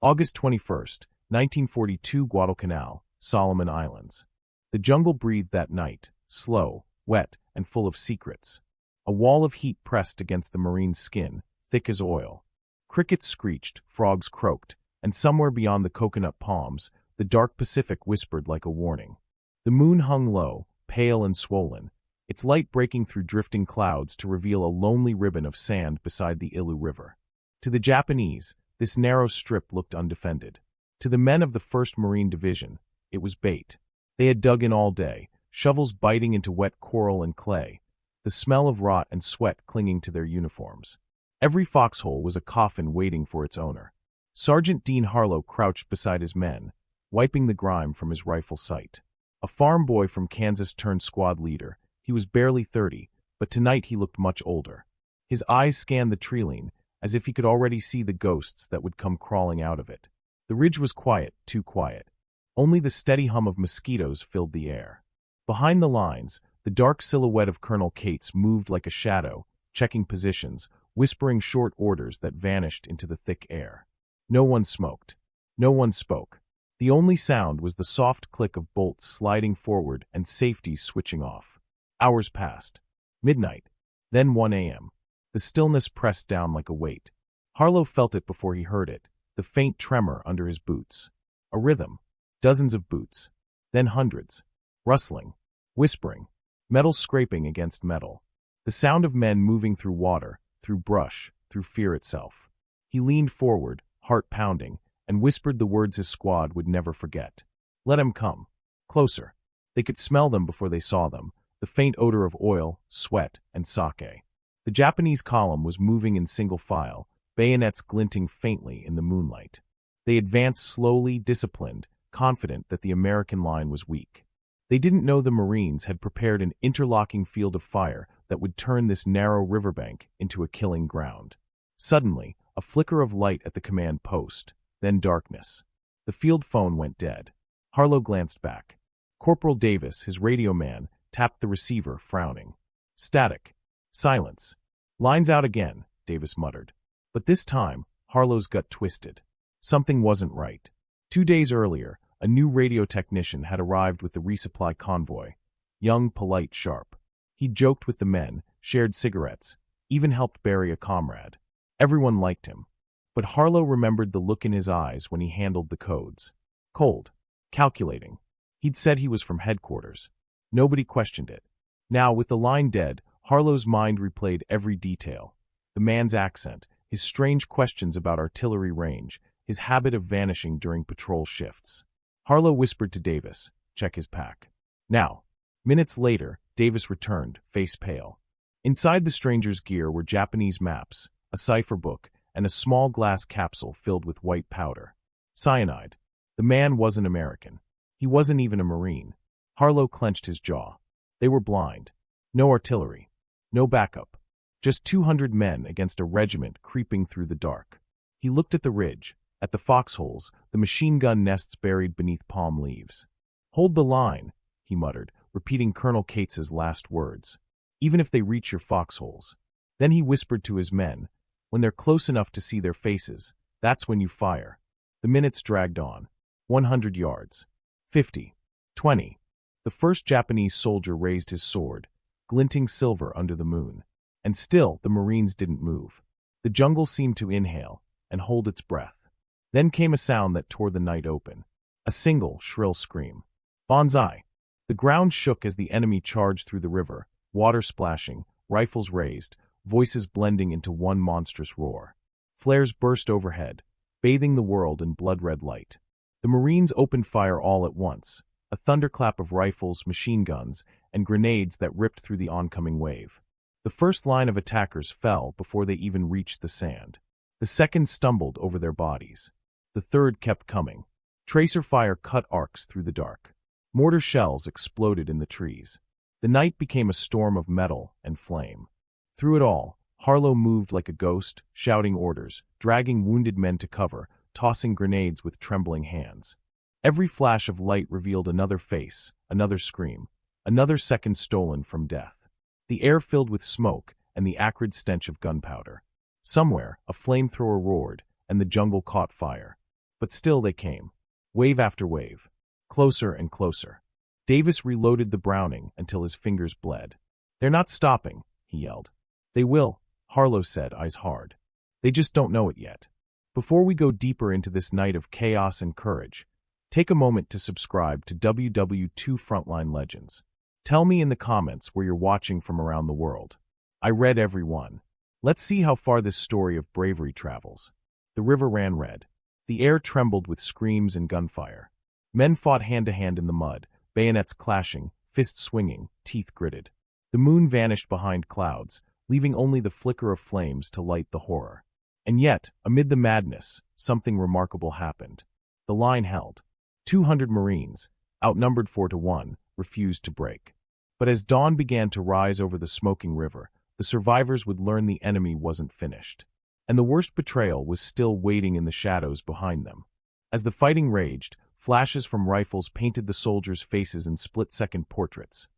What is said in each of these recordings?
August 21st, 1942, Guadalcanal, Solomon Islands. The jungle breathed that night, slow, wet, and full of secrets. A wall of heat pressed against the marine's skin, thick as oil. Crickets screeched, frogs croaked, and somewhere beyond the coconut palms, the dark Pacific whispered like a warning. The moon hung low, pale and swollen, its light breaking through drifting clouds to reveal a lonely ribbon of sand beside the Ilu River. To the Japanese, this narrow strip looked undefended. To the men of the 1st Marine Division, it was bait. They had dug in all day, shovels biting into wet coral and clay, the smell of rot and sweat clinging to their uniforms. Every foxhole was a coffin waiting for its owner. Sergeant Dean Harlow crouched beside his men, wiping the grime from his rifle sight. A farm boy from Kansas turned squad leader. He was barely 30, but tonight he looked much older. His eyes scanned the treeline, as if he could already see the ghosts that would come crawling out of it. The ridge was quiet, too quiet. Only the steady hum of mosquitoes filled the air. Behind the lines, the dark silhouette of Colonel Cates moved like a shadow, checking positions, whispering short orders that vanished into the thick air. No one smoked. No one spoke. The only sound was the soft click of bolts sliding forward and safeties switching off. Hours passed. Midnight. Then 1 a.m. The stillness pressed down like a weight. Harlow felt it before he heard it, the faint tremor under his boots. A rhythm. Dozens of boots. Then hundreds. Rustling. Whispering. Metal scraping against metal. The sound of men moving through water, through brush, through fear itself. He leaned forward, heart pounding, and whispered the words his squad would never forget. Let him come. Closer. They could smell them before they saw them, the faint odor of oil, sweat, and sake. The Japanese column was moving in single file, bayonets glinting faintly in the moonlight. They advanced slowly, disciplined, confident that the American line was weak. They didn't know the Marines had prepared an interlocking field of fire that would turn this narrow riverbank into a killing ground. Suddenly, a flicker of light at the command post, then darkness. The field phone went dead. Harlow glanced back. Corporal Davis, his radio man, tapped the receiver, frowning. Static. Silence. Lines out again, Davis muttered. But this time, Harlow's gut twisted. Something wasn't right. 2 days earlier, a new radio technician had arrived with the resupply convoy. Young, polite, sharp. He joked with the men, shared cigarettes, even helped bury a comrade. Everyone liked him. But Harlow remembered the look in his eyes when he handled the codes. Cold. Calculating. He'd said he was from headquarters. Nobody questioned it. Now, with the line dead, Harlow's mind replayed every detail. The man's accent, his strange questions about artillery range, his habit of vanishing during patrol shifts. Harlow whispered to Davis, check his pack. Now. Minutes later, Davis returned, face pale. Inside the stranger's gear were Japanese maps, a cipher book, and a small glass capsule filled with white powder. Cyanide. The man wasn't American. He wasn't even a Marine. Harlow clenched his jaw. They were blind. No artillery. No backup. Just 200 men against a regiment creeping through the dark. He looked at the ridge, at the foxholes, the machine gun nests buried beneath palm leaves. Hold the line, he muttered, repeating Colonel Cates's last words. Even if they reach your foxholes. Then he whispered to his men, when they're close enough to see their faces, that's when you fire. The minutes dragged on. 100 yards. 50. 20. The first Japanese soldier raised his sword, glinting silver under the moon. And still, the Marines didn't move. The jungle seemed to inhale and hold its breath. Then came a sound that tore the night open. A single, shrill scream. Banzai! The ground shook as the enemy charged through the river, water splashing, rifles raised, voices blending into one monstrous roar. Flares burst overhead, bathing the world in blood-red light. The Marines opened fire all at once, a thunderclap of rifles, machine guns, and grenades that ripped through the oncoming wave. The first line of attackers fell before they even reached the sand. The second stumbled over their bodies. The third kept coming. Tracer fire cut arcs through the dark. Mortar shells exploded in the trees. The night became a storm of metal and flame. Through it all, Harlow moved like a ghost, shouting orders, dragging wounded men to cover, tossing grenades with trembling hands. Every flash of light revealed another face, another scream, another second stolen from death. The air filled with smoke and the acrid stench of gunpowder. Somewhere, a flamethrower roared, and the jungle caught fire. But still they came. Wave after wave. Closer and closer. Davis reloaded the Browning until his fingers bled. "They're not stopping," he yelled. "They will," Harlow said, eyes hard. "They just don't know it yet." Before we go deeper into this night of chaos and courage, take a moment to subscribe to WW2 Frontline Legends. Tell me in the comments where you're watching from around the world. I read every one. Let's see how far this story of bravery travels. The river ran red. The air trembled with screams and gunfire. Men fought hand-to-hand in the mud, bayonets clashing, fists swinging, teeth gritted. The moon vanished behind clouds, leaving only the flicker of flames to light the horror. And yet, amid the madness, something remarkable happened. The line held. 200 Marines, outnumbered 4-1, refused to break. But as dawn began to rise over the smoking river, the survivors would learn the enemy wasn't finished. And the worst betrayal was still waiting in the shadows behind them. As the fighting raged, flashes from rifles painted the soldiers' faces in split-second portraits.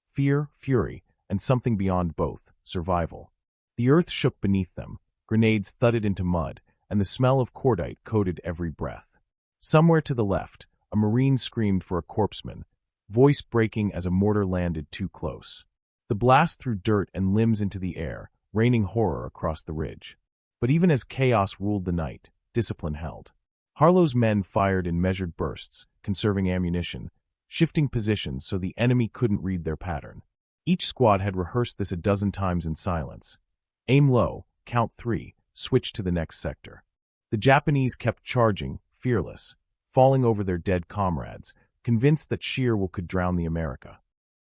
Fear, fury, and something beyond both, survival. The earth shook beneath them, grenades thudded into mud, and the smell of cordite coated every breath. Somewhere to the left, a Marine screamed for a corpsman, voice breaking as a mortar landed too close. The blast threw dirt and limbs into the air, raining horror across the ridge. But even as chaos ruled the night, discipline held. Harlow's men fired in measured bursts, conserving ammunition, shifting positions so the enemy couldn't read their pattern. Each squad had rehearsed this a dozen times in silence. Aim low, count 3, switch to the next sector. The Japanese kept charging, fearless, falling over their dead comrades, convinced that sheer will could drown the America.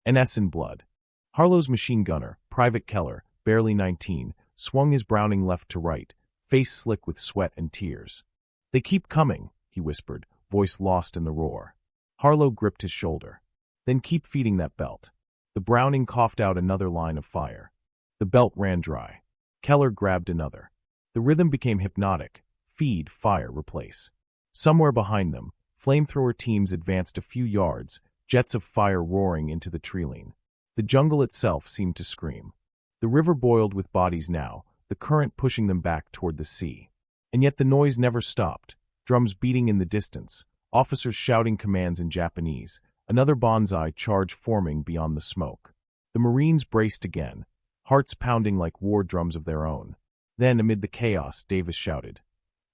NS in blood. Harlow's machine gunner, Private Keller, barely 19, swung his Browning left to right, face slick with sweat and tears. "They keep coming," he whispered, voice lost in the roar. Harlow gripped his shoulder. "Then keep feeding that belt." The Browning coughed out another line of fire. The belt ran dry. Keller grabbed another. The rhythm became hypnotic. Feed, fire, replace. Somewhere behind them, flamethrower teams advanced a few yards, jets of fire roaring into the treeline. The jungle itself seemed to scream. The river boiled with bodies now, the current pushing them back toward the sea. And yet the noise never stopped, drums beating in the distance, officers shouting commands in Japanese, another banzai charge forming beyond the smoke. The Marines braced again, hearts pounding like war drums of their own. Then, amid the chaos, Davis shouted,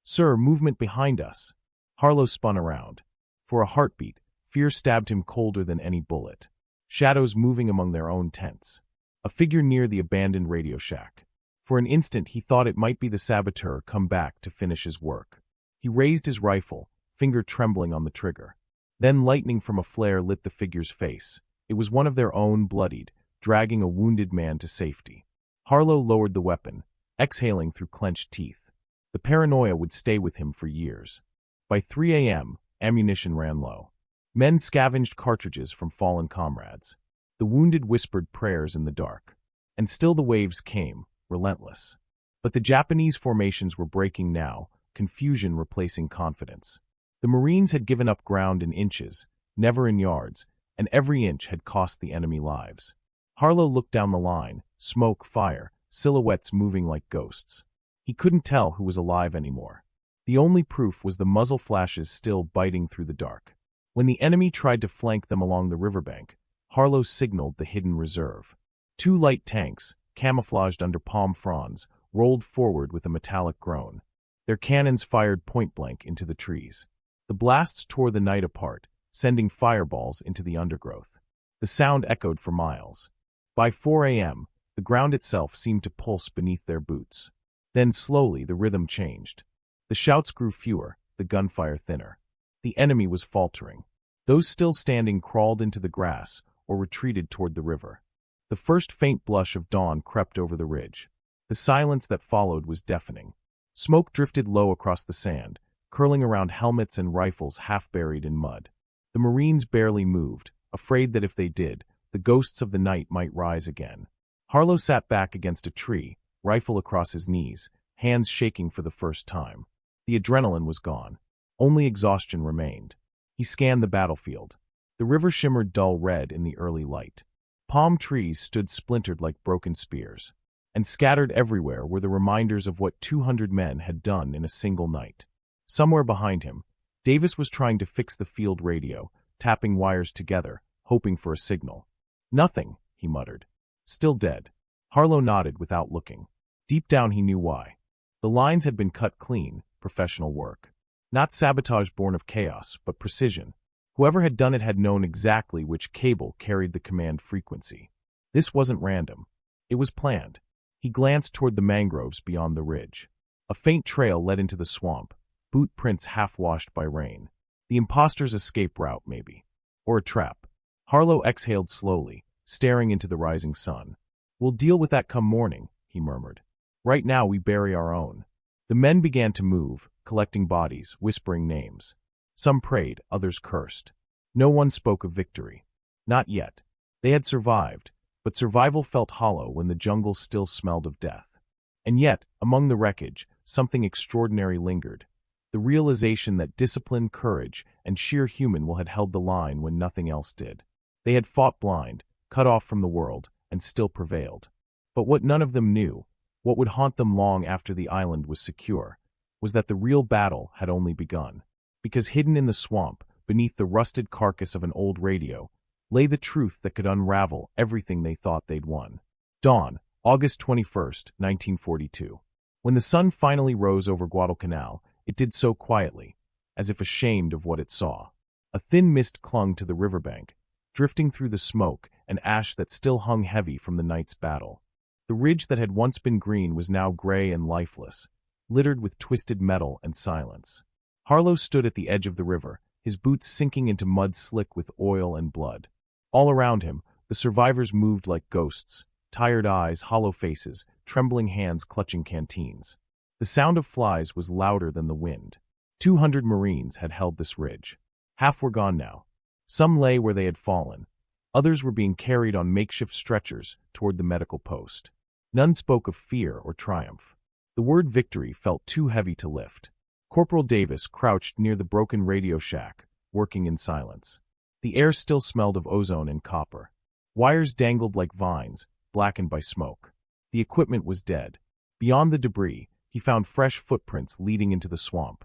"Sir, movement behind us!" Harlow spun around. For a heartbeat, fear stabbed him colder than any bullet. Shadows moving among their own tents. A figure near the abandoned radio shack. For an instant he thought it might be the saboteur come back to finish his work. He raised his rifle, finger trembling on the trigger. Then lightning from a flare lit the figure's face. It was one of their own, bloodied, dragging a wounded man to safety. Harlow lowered the weapon, exhaling through clenched teeth. The paranoia would stay with him for years. By 3 a.m., ammunition ran low. Men scavenged cartridges from fallen comrades. The wounded whispered prayers in the dark. And still the waves came, relentless. But the Japanese formations were breaking now, confusion replacing confidence. The Marines had given up ground in inches, never in yards, and every inch had cost the enemy lives. Harlow looked down the line, smoke, fire, silhouettes moving like ghosts. He couldn't tell who was alive anymore. The only proof was the muzzle flashes still biting through the dark. When the enemy tried to flank them along the riverbank, Harlow signaled the hidden reserve. 2 light tanks, camouflaged under palm fronds, rolled forward with a metallic groan. Their cannons fired point-blank into the trees. The blasts tore the night apart, sending fireballs into the undergrowth. The sound echoed for miles. By 4 a.m., the ground itself seemed to pulse beneath their boots. Then slowly the rhythm changed. The shouts grew fewer, the gunfire thinner. The enemy was faltering. Those still standing crawled into the grass or retreated toward the river. The first faint blush of dawn crept over the ridge. The silence that followed was deafening. Smoke drifted low across the sand, curling around helmets and rifles half buried in mud. The Marines barely moved, afraid that if they did, the ghosts of the night might rise again. Harlow sat back against a tree, rifle across his knees, hands shaking for the first time. The adrenaline was gone. Only exhaustion remained. He scanned the battlefield. The river shimmered dull red in the early light. Palm trees stood splintered like broken spears. And scattered everywhere were the reminders of what 200 men had done in a single night. Somewhere behind him, Davis was trying to fix the field radio, tapping wires together, hoping for a signal. Nothing, he muttered. Still dead. Harlow nodded without looking. Deep down he knew why. The lines had been cut clean, professional work. Not sabotage born of chaos, but precision. Whoever had done it had known exactly which cable carried the command frequency. This wasn't random. It was planned. He glanced toward the mangroves beyond the ridge. A faint trail led into the swamp, boot prints half-washed by rain. The imposter's escape route, maybe. Or a trap. Harlow exhaled slowly, staring into the rising sun. "We'll deal with that come morning," he murmured. "Right now we bury our own." The men began to move, collecting bodies, whispering names. Some prayed, others cursed. No one spoke of victory. Not yet. They had survived, but survival felt hollow when the jungle still smelled of death. And yet, among the wreckage, something extraordinary lingered. The realization that discipline, courage, and sheer human will had held the line when nothing else did. They had fought blind, cut off from the world, and still prevailed. But what none of them knew, what would haunt them long after the island was secure, was that the real battle had only begun. Because hidden in the swamp, beneath the rusted carcass of an old radio, lay the truth that could unravel everything they thought they'd won. Dawn, August 21st, 1942. When the sun finally rose over Guadalcanal, it did so quietly, as if ashamed of what it saw. A thin mist clung to the riverbank, drifting through the smoke and ash that still hung heavy from the night's battle. The ridge that had once been green was now gray and lifeless, littered with twisted metal and silence. Harlow stood at the edge of the river, his boots sinking into mud slick with oil and blood. All around him, the survivors moved like ghosts, tired eyes, hollow faces, trembling hands clutching canteens. The sound of flies was louder than the wind. 200 Marines had held this ridge. Half were gone now. Some lay where they had fallen. Others were being carried on makeshift stretchers toward the medical post. None spoke of fear or triumph. The word victory felt too heavy to lift. Corporal Davis crouched near the broken radio shack, working in silence. The air still smelled of ozone and copper. Wires dangled like vines, blackened by smoke. The equipment was dead. Beyond the debris, he found fresh footprints leading into the swamp.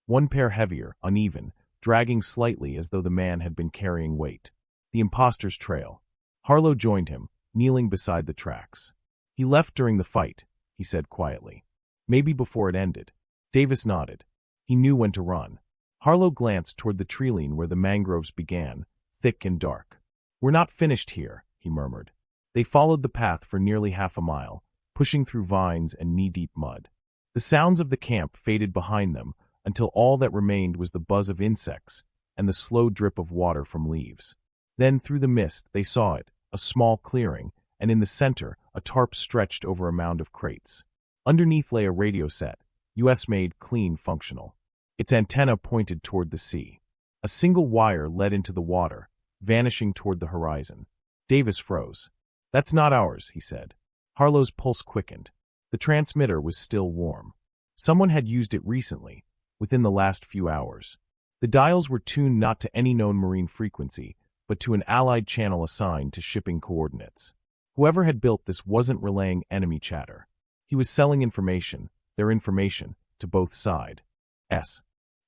One pair heavier, uneven, dragging slightly as though the man had been carrying weight. The imposter's trail. Harlow joined him, kneeling beside the tracks. "He left during the fight," he said quietly. "Maybe before it ended." Davis nodded. He knew when to run. Harlow glanced toward the treeline where the mangroves began, thick and dark. "We're not finished here," he murmured. They followed the path for nearly half a mile, pushing through vines and knee-deep mud. The sounds of the camp faded behind them until all that remained was the buzz of insects and the slow drip of water from leaves. Then, through the mist, they saw it, a small clearing, and in the center, a tarp stretched over a mound of crates. Underneath lay a radio set, US-made, clean, functional. Its antenna pointed toward the sea. A single wire led into the water, vanishing toward the horizon. Davis froze. "That's not ours," he said. Harlow's pulse quickened. The transmitter was still warm. Someone had used it recently, within the last few hours. The dials were tuned not to any known marine frequency, but to an allied channel assigned to shipping coordinates. Whoever had built this wasn't relaying enemy chatter. He was selling information, their information, to both sides.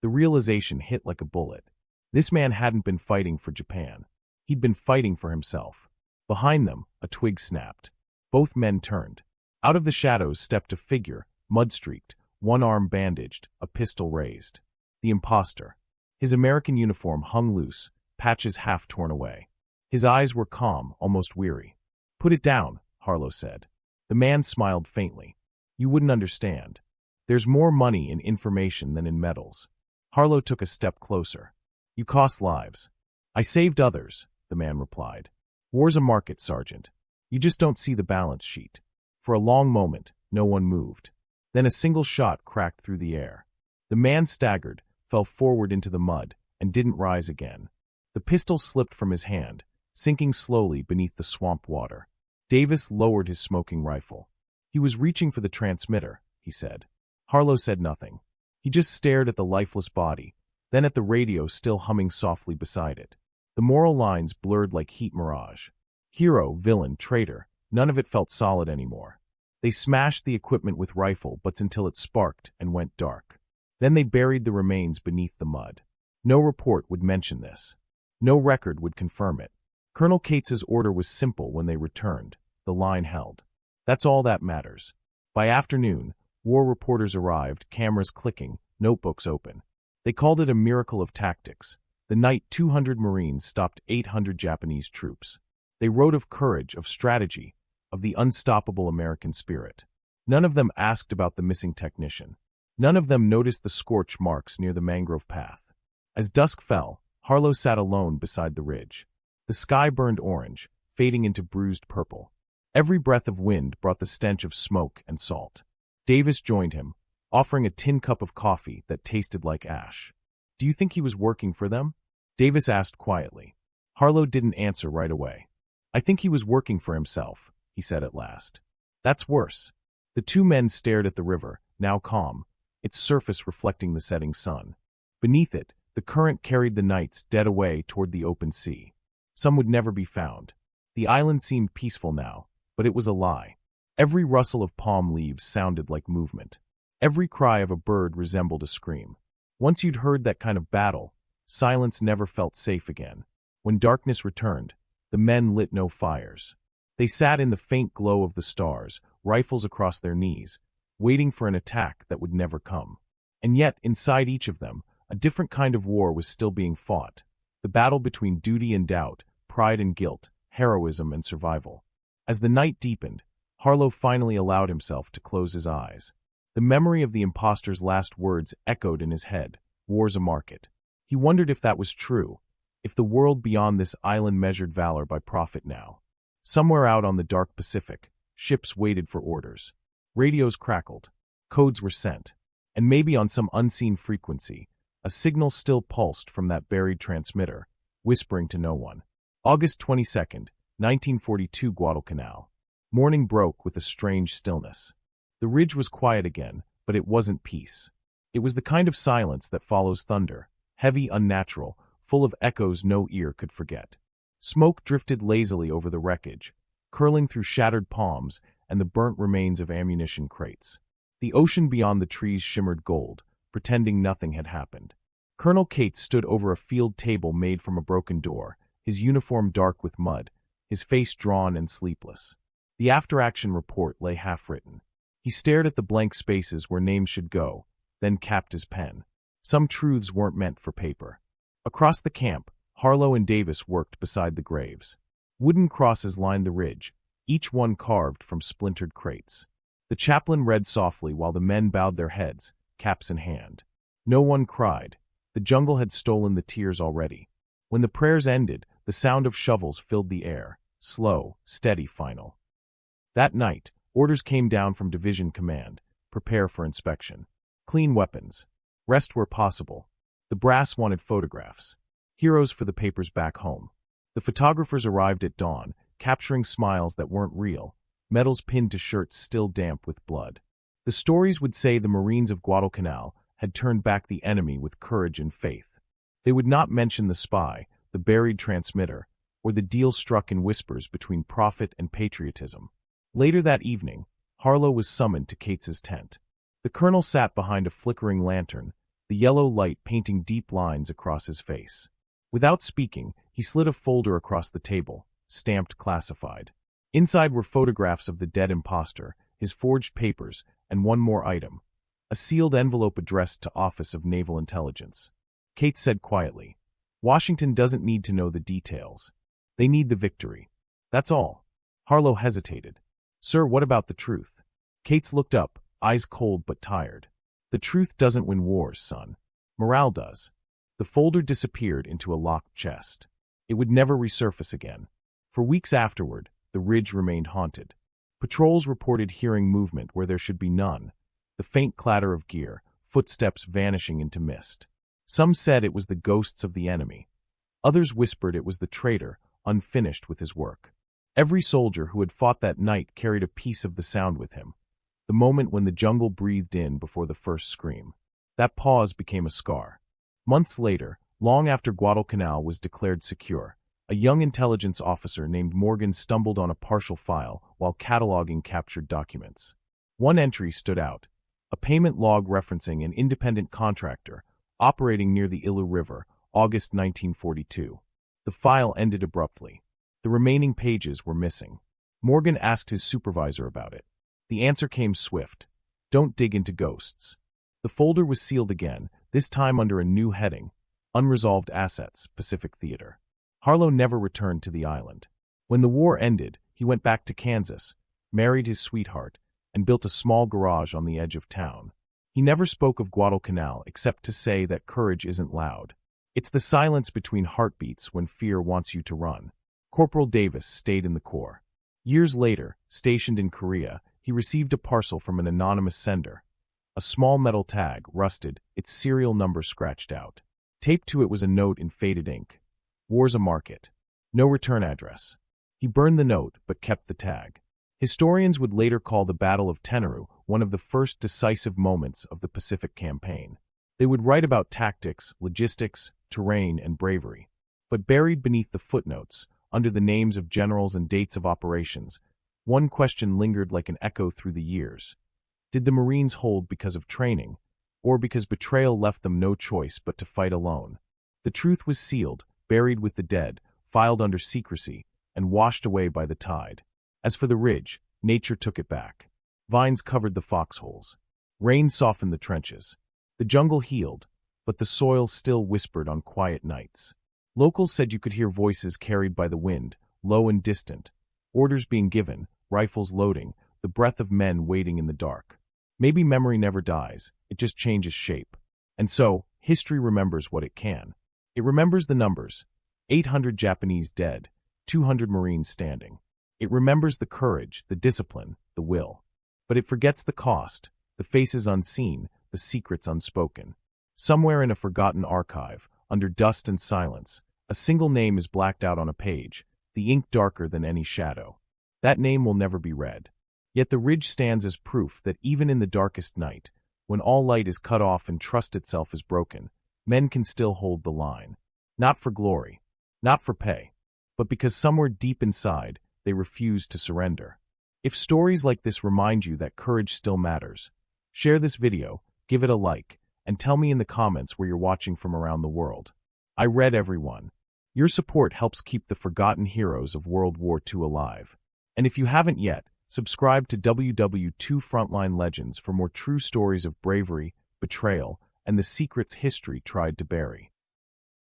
The realization hit like a bullet. This man hadn't been fighting for Japan. He'd been fighting for himself. Behind them, a twig snapped. Both men turned. Out of the shadows stepped a figure, mud-streaked, one arm bandaged, a pistol raised. The imposter. His American uniform hung loose, patches half torn away. His eyes were calm, almost weary. "Put it down," Harlow said. The man smiled faintly. "You wouldn't understand. There's more money in information than in medals." Harlow took a step closer. "You cost lives." "I saved others," the man replied. "War's a market, Sergeant. You just don't see the balance sheet." For a long moment, no one moved. Then a single shot cracked through the air. The man staggered, fell forward into the mud, and didn't rise again. The pistol slipped from his hand, sinking slowly beneath the swamp water. Davis lowered his smoking rifle. "He was reaching for the transmitter," he said. Harlow said nothing. He just stared at the lifeless body, then at the radio still humming softly beside it. The moral lines blurred like heat mirage. Hero, villain, traitor, none of it felt solid anymore. They smashed the equipment with rifle butts until it sparked and went dark. Then they buried the remains beneath the mud. No report would mention this. No record would confirm it. Colonel Cates's order was simple when they returned. The line held. That's all that matters. By afternoon, war reporters arrived, cameras clicking, notebooks open. They called it a miracle of tactics. The night 200 Marines stopped 800 Japanese troops. They wrote of courage, of strategy, of the unstoppable American spirit. None of them asked about the missing technician. None of them noticed the scorch marks near the mangrove path. As dusk fell, Harlow sat alone beside the ridge. The sky burned orange, fading into bruised purple. Every breath of wind brought the stench of smoke and salt. Davis joined him, offering a tin cup of coffee that tasted like ash. "Do you think he was working for them?" Davis asked quietly. Harlow didn't answer right away. "I think he was working for himself," he said at last. "That's worse." The two men stared at the river, now calm, its surface reflecting the setting sun. Beneath it, the current carried the knights dead away toward the open sea. Some would never be found. The island seemed peaceful now, but it was a lie. Every rustle of palm leaves sounded like movement. Every cry of a bird resembled a scream. Once you'd heard that kind of battle, silence never felt safe again. When darkness returned, the men lit no fires. They sat in the faint glow of the stars, rifles across their knees, waiting for an attack that would never come. And yet, inside each of them, a different kind of war was still being fought. The battle between duty and doubt, pride and guilt, heroism and survival. As the night deepened, Harlow finally allowed himself to close his eyes. The memory of the impostor's last words echoed in his head, "War's a market." He wondered if that was true, if the world beyond this island measured valor by profit now. Somewhere out on the dark Pacific, ships waited for orders. Radios crackled. Codes were sent. And maybe on some unseen frequency, a signal still pulsed from that buried transmitter, whispering to no one. August 22nd, 1942, Guadalcanal. Morning broke with a strange stillness. The ridge was quiet again, but it wasn't peace. It was the kind of silence that follows thunder, heavy, unnatural, full of echoes no ear could forget. Smoke drifted lazily over the wreckage, curling through shattered palms and the burnt remains of ammunition crates. The ocean beyond the trees shimmered gold, pretending nothing had happened. Colonel Cates stood over a field table made from a broken door, his uniform dark with mud, his face drawn and sleepless. The after-action report lay half-written. He stared at the blank spaces where names should go, then capped his pen. Some truths weren't meant for paper. Across the camp, Harlow and Davis worked beside the graves. Wooden crosses lined the ridge, each one carved from splintered crates. The chaplain read softly while the men bowed their heads, caps in hand. No one cried. The jungle had stolen the tears already. When the prayers ended, the sound of shovels filled the air, slow, steady, final. That night, orders came down from Division Command: prepare for inspection. Clean weapons. Rest where possible. The brass wanted photographs. Heroes for the papers back home. The photographers arrived at dawn, capturing smiles that weren't real, medals pinned to shirts still damp with blood. The stories would say the Marines of Guadalcanal had turned back the enemy with courage and faith. They would not mention the spy, the buried transmitter, or the deal struck in whispers between profit and patriotism. Later that evening, Harlow was summoned to Cates's tent. The colonel sat behind a flickering lantern, the yellow light painting deep lines across his face. Without speaking, he slid a folder across the table, stamped classified. Inside were photographs of the dead impostor, his forged papers, and one more item: a sealed envelope addressed to Office of Naval Intelligence. Cates said quietly, "Washington doesn't need to know the details. They need the victory. That's all." Harlow hesitated. "Sir, what about the truth?" Cates looked up, eyes cold but tired. "The truth doesn't win wars, son. Morale does." The folder disappeared into a locked chest. It would never resurface again. For weeks afterward, the ridge remained haunted. Patrols reported hearing movement where there should be none, the faint clatter of gear, footsteps vanishing into mist. Some said it was the ghosts of the enemy. Others whispered it was the traitor, unfinished with his work. Every soldier who had fought that night carried a piece of the sound with him, the moment when the jungle breathed in before the first scream. That pause became a scar. Months later, long after Guadalcanal was declared secure, a young intelligence officer named Morgan stumbled on a partial file while cataloging captured documents. One entry stood out: A payment log referencing an independent contractor operating near the Ilu River, August 1942. The file ended abruptly. The remaining pages were missing. Morgan asked his supervisor about it. The answer came swift. Don't dig into ghosts. The folder was sealed again, this time under a new heading, Unresolved Assets, Pacific Theater. Harlow never returned to the island. When the war ended, he went back to Kansas, married his sweetheart, and built a small garage on the edge of town. He never spoke of Guadalcanal except to say that courage isn't loud. It's the silence between heartbeats when fear wants you to run. Corporal Davis stayed in the Corps. Years later, stationed in Korea, he received a parcel from an anonymous sender. A small metal tag, rusted, its serial number scratched out. Taped to it was a note in faded ink. War's a market. No return address. He burned the note, but kept the tag. Historians would later call the Battle of Tenaru one of the first decisive moments of the Pacific Campaign. They would write about tactics, logistics, terrain, and bravery. But buried beneath the footnotes, under the names of generals and dates of operations, one question lingered like an echo through the years. Did the Marines hold because of training, or because betrayal left them no choice but to fight alone? The truth was sealed, buried with the dead, filed under secrecy, and washed away by the tide. As for the ridge, nature took it back. Vines covered the foxholes. Rain softened the trenches. The jungle healed, but the soil still whispered on quiet nights. Locals said you could hear voices carried by the wind, low and distant, orders being given, rifles loading, the breath of men waiting in the dark. Maybe memory never dies, it just changes shape. And so, history remembers what it can. It remembers the numbers, 800 Japanese dead, 200 Marines standing. It remembers the courage, the discipline, the will. But it forgets the cost, the faces unseen, the secrets unspoken. Somewhere in a forgotten archive, under dust and silence, a single name is blacked out on a page, the ink darker than any shadow. That name will never be read. Yet the ridge stands as proof that even in the darkest night, when all light is cut off and trust itself is broken, men can still hold the line. Not for glory, not for pay, but because somewhere deep inside, they refuse to surrender. If stories like this remind you that courage still matters, share this video, give it a like, and tell me in the comments where you're watching from around the world. I read everyone. Your support helps keep the forgotten heroes of World War II alive. And if you haven't yet, subscribe to WW2 Frontline Legends for more true stories of bravery, betrayal, and the secrets history tried to bury.